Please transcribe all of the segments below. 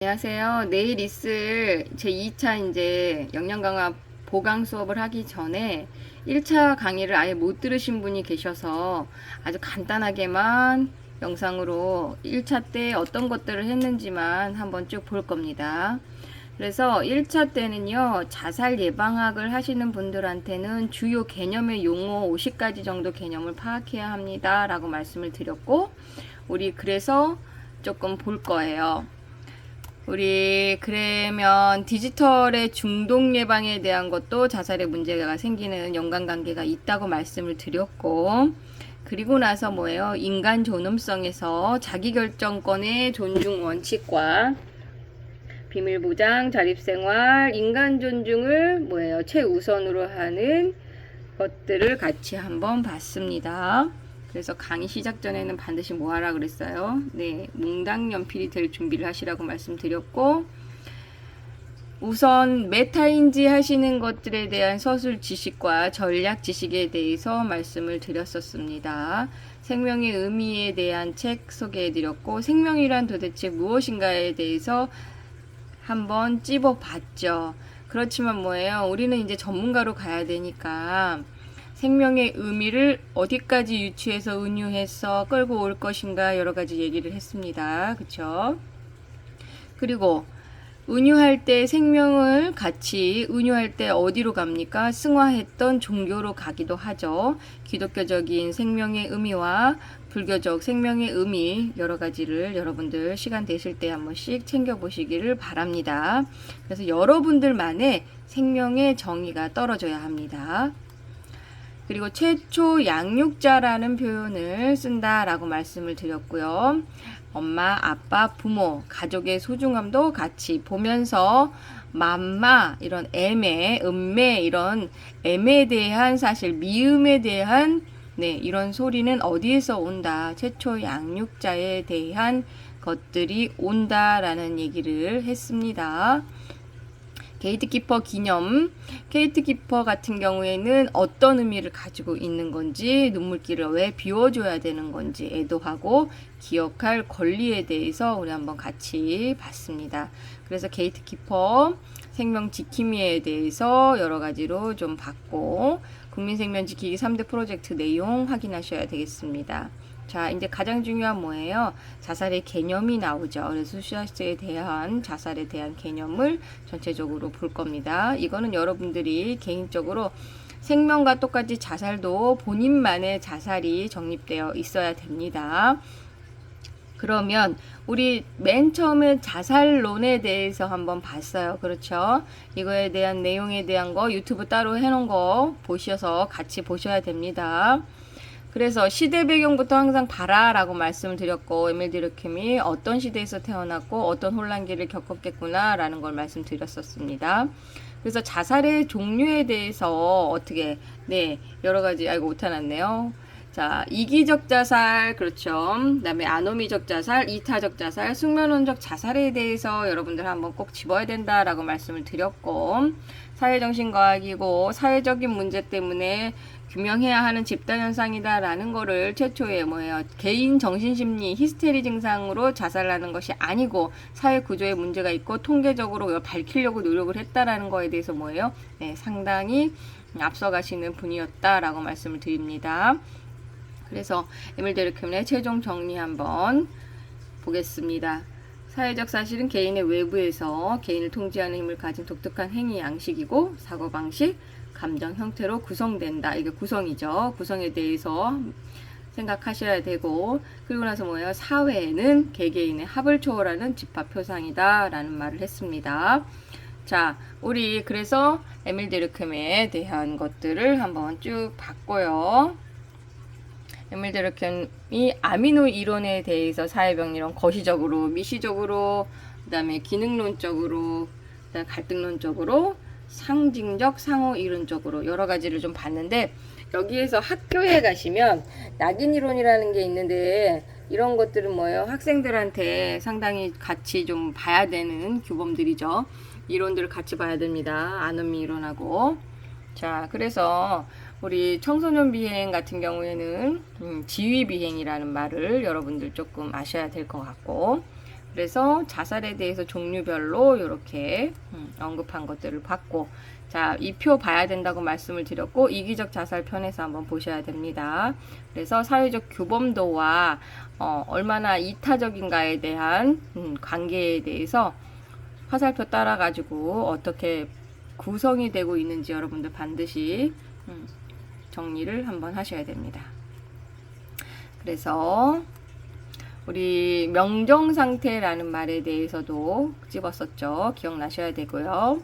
안녕하세요. 내일 있을 제 2차 이제 영양강화 보강 수업을 하기 전에 1차 강의를 아예 못 들으신 분이 계셔서 아주 간단하게만 영상으로 1차 때 어떤 것들을 했는지만 한번 쭉 볼 겁니다. 그래서 1차 때는요, 자살 예방학을 하시는 분들한테는 주요 개념의 용어 50가지 정도 개념을 파악해야 합니다. 라고 말씀을 드렸고, 우리 그래서 조금 볼 거예요. 우리 그러면 디지털의 중독 예방에 대한 것도 자살의 문제가 생기는 연관관계가 있다고 말씀을 드렸고, 그리고 나서 뭐예요? 인간 존엄성에서 자기결정권의 존중 원칙과 비밀보장, 자립생활, 인간 존중을 뭐예요? 최우선으로 하는 것들을 같이 한번 봤습니다. 그래서 강의 시작 전에는 반드시 뭐 하라 그랬어요? 네, 몽당연필이 될 준비를 하시라고 말씀드렸고, 우선 메타인지 하시는 것들에 대한 서술 지식과 전략 지식에 대해서 말씀을 드렸었습니다. 생명의 의미에 대한 책 소개해드렸고, 생명이란 도대체 무엇인가에 대해서 한번 찝어봤죠. 그렇지만 뭐예요? 우리는 이제 전문가로 가야 되니까 생명의 의미를 어디까지 유추해서 은유해서 끌고 올 것인가 여러 가지 얘기를 했습니다. 그쵸? 그리고 은유할 때 생명을 같이 은유할 때 어디로 갑니까? 승화했던 종교로 가기도 하죠. 기독교적인 생명의 의미와 불교적 생명의 의미 여러 가지를 여러분들 시간 되실 때 한 번씩 챙겨보시기를 바랍니다. 그래서 여러분들만의 생명의 정의가 떨어져야 합니다. 그리고 최초 양육자라는 표현을 쓴다라고 말씀을 드렸고요. 엄마, 아빠, 부모, 가족의 소중함도 같이 보면서 맘마 이런 애매, 음매 이런 애매에 대한 사실 미음에 대한 이런 소리는 어디에서 온다. 최초 양육자에 대한 것들이 온다라는 얘기를 했습니다. 게이트키퍼 기념, 게이트키퍼 같은 경우에는 어떤 의미를 가지고 있는 건지, 눈물길을 왜 비워줘야 되는 건지 애도하고 기억할 권리에 대해서 우리 한번 같이 봤습니다. 그래서 게이트키퍼, 생명 지킴이에 대해서 여러 가지로 좀 봤고, 국민생명 지키기 3대 프로젝트 내용 확인하셔야 되겠습니다. 자, 이제 가장 중요한 뭐예요? 자살의 개념이 나오죠. 그래서 수시아스에 대한 자살에 대한 개념을 전체적으로 볼 겁니다. 이거는 여러분들이 개인적으로 생명과 똑같이 자살도 본인만의 자살이 정립되어 있어야 됩니다. 그러면 우리 맨 처음에 자살론에 대해서 한번 봤어요. 그렇죠? 이거에 대한 내용에 대한 거 유튜브 따로 해놓은 거 보셔서 같이 보셔야 됩니다. 그래서 시대 배경부터 항상 봐라라고 말씀을 드렸고, 에밀 드르켐이 어떤 시대에서 태어났고 어떤 혼란기를 겪었겠구나라는 걸 말씀드렸었습니다. 그래서 자살의 종류에 대해서 어떻게 여러 가지 아이고 오타났네요. 자, 이기적 자살, 그렇죠. 그다음에 아노미적 자살, 이타적 자살, 숙면론적 자살에 대해서 여러분들 한번 꼭 집어야 된다라고 말씀을 드렸고, 사회정신과학이고 사회적인 문제 때문에 규명해야 하는 집단현상이다라는 거를 최초에 뭐예요? 개인 정신심리 히스테리 증상으로 자살하는 것이 아니고 사회 구조에 문제가 있고 통계적으로 밝히려고 노력을 했다라는 거에 대해서 뭐예요? 상당히 앞서가시는 분이었다라고 말씀을 드립니다. 그래서 에밀 드르켐의 최종 정리 한번 보겠습니다. 사회적 사실은 개인의 외부에서 개인을 통제하는 힘을 가진 독특한 행위 양식이고 사고방식, 감정 형태로 구성된다. 이게 구성이죠. 구성에 대해서 생각하셔야 되고, 그리고 나서 뭐예요? 사회는 개개인의 합을 초월하는 집합표상이다 라는 말을 했습니다. 자, 우리 그래서 에밀 드르켐에 대한 것들을 한번 쭉 봤고요. 에밀 드르켐이 아미노 이론에 대해서 사회병 이론 거시적으로, 미시적으로, 그 다음에 기능론적으로, 그다음에 갈등론적으로, 상징적, 상호 이론적으로 여러 가지를 좀 봤는데, 여기에서 학교에 가시면 낙인 이론이라는 게 있는데 이런 것들은 뭐예요? 학생들한테 상당히 같이 좀 봐야 되는 규범들이죠. 이론들을 같이 봐야 됩니다. 아노미 이론하고. 자, 그래서 우리 청소년 비행 같은 경우에는 지휘 비행이라는 말을 여러분들 조금 아셔야 될 것 같고, 그래서 자살에 대해서 종류별로 이렇게 언급한 것들을 봤고, 자, 이 표 봐야 된다고 말씀을 드렸고, 이기적 자살 편에서 한번 보셔야 됩니다. 그래서 사회적 규범도와 얼마나 이타적인가에 대한 관계에 대해서 화살표 따라가지고 어떻게 구성이 되고 있는지 여러분들 반드시 정리를 한번 하셔야 됩니다. 그래서 우리 명정상태라는 말에 대해서도 집었었죠. 기억나셔야 되고요.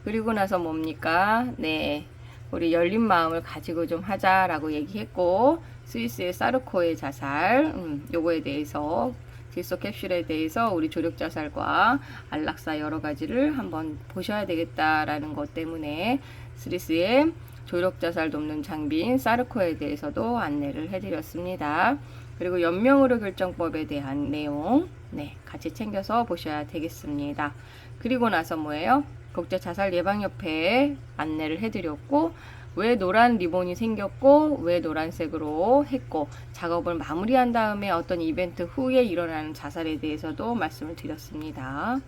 그리고 나서 뭡니까? 네, 우리 열린 마음을 가지고 좀 하자라고 얘기했고, 스위스의 사르코의 자살, 요거에 대해서 질소 캡슐에 대해서 우리 조력 자살과 안락사 여러 가지를 한번 보셔야 되겠다라는 것 때문에 스위스의 조력 자살 돕는 장비인 사르코에 대해서도 안내를 해드렸습니다. 그리고 연명의료 결정법에 대한 내용, 네, 같이 챙겨서 보셔야 되겠습니다. 그리고 나서 뭐예요? 국제자살예방협회에 안내를 해드렸고, 왜 노란 리본이 생겼고, 왜 노란색으로 했고, 작업을 마무리한 다음에 어떤 이벤트 후에 일어나는 자살에 대해서도 말씀을 드렸습니다.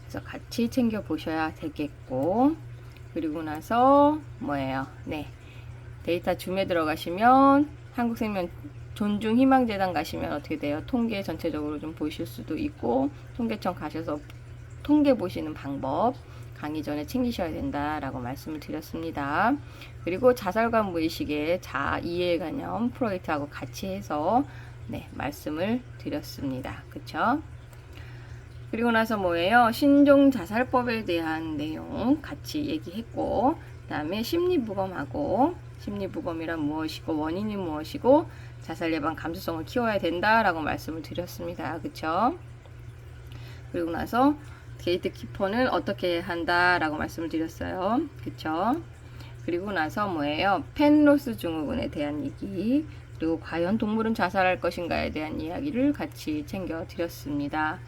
그래서 같이 챙겨 보셔야 되겠고, 그리고 나서 뭐예요? 네, 데이터 줌에 들어가시면 한국생명 존중희망재단 가시면 어떻게 돼요? 통계 전체적으로 좀 보실 수도 있고, 통계청 가셔서 통계 보시는 방법 강의 전에 챙기셔야 된다라고 말씀을 드렸습니다. 그리고 자살관 무의식의 자이해 개념 프로이트하고 같이 해서 네, 말씀을 드렸습니다. 그쵸? 그리고 나서 뭐예요? 신종 자살법에 대한 내용 같이 얘기했고, 그 다음에 심리부검하고, 심리부검이란 무엇이고 원인이 무엇이고 자살 예방 감수성을 키워야 된다라고 말씀을 드렸습니다. 그쵸? 그리고 나서 게이트키퍼는 어떻게 한다라고 말씀을 드렸어요. 그쵸? 그리고 나서 뭐예요? 펜로스 증후군에 대한 얘기, 그리고 과연 동물은 자살할 것인가에 대한 이야기를 같이 챙겨 드렸습니다.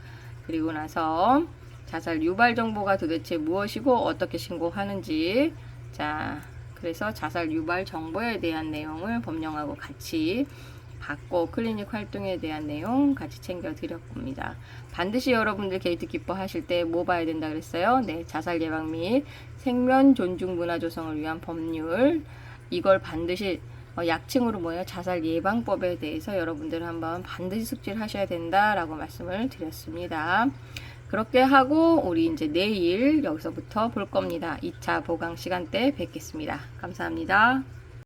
그리고 나서 자살 유발 정보가 도대체 무엇이고 어떻게 신고하는지, 자, 그래서 자살 유발 정보에 대한 내용을 법령하고 같이 받고 클리닉 활동에 대한 내용 같이 챙겨 드렸습니다. 반드시 여러분들 게이트키퍼 하실 때 뭐 봐야 된다 그랬어요? 네, 자살 예방 및 생명 존중 문화 조성을 위한 법률, 이걸 반드시 약칭으로 뭐예요? 자살 예방법에 대해서 여러분들 한번 반드시 숙지를 하셔야 된다라고 말씀을 드렸습니다. 그렇게 하고 우리 이제 내일 여기서부터 볼 겁니다. 2차 보강 시간 때 뵙겠습니다. 감사합니다.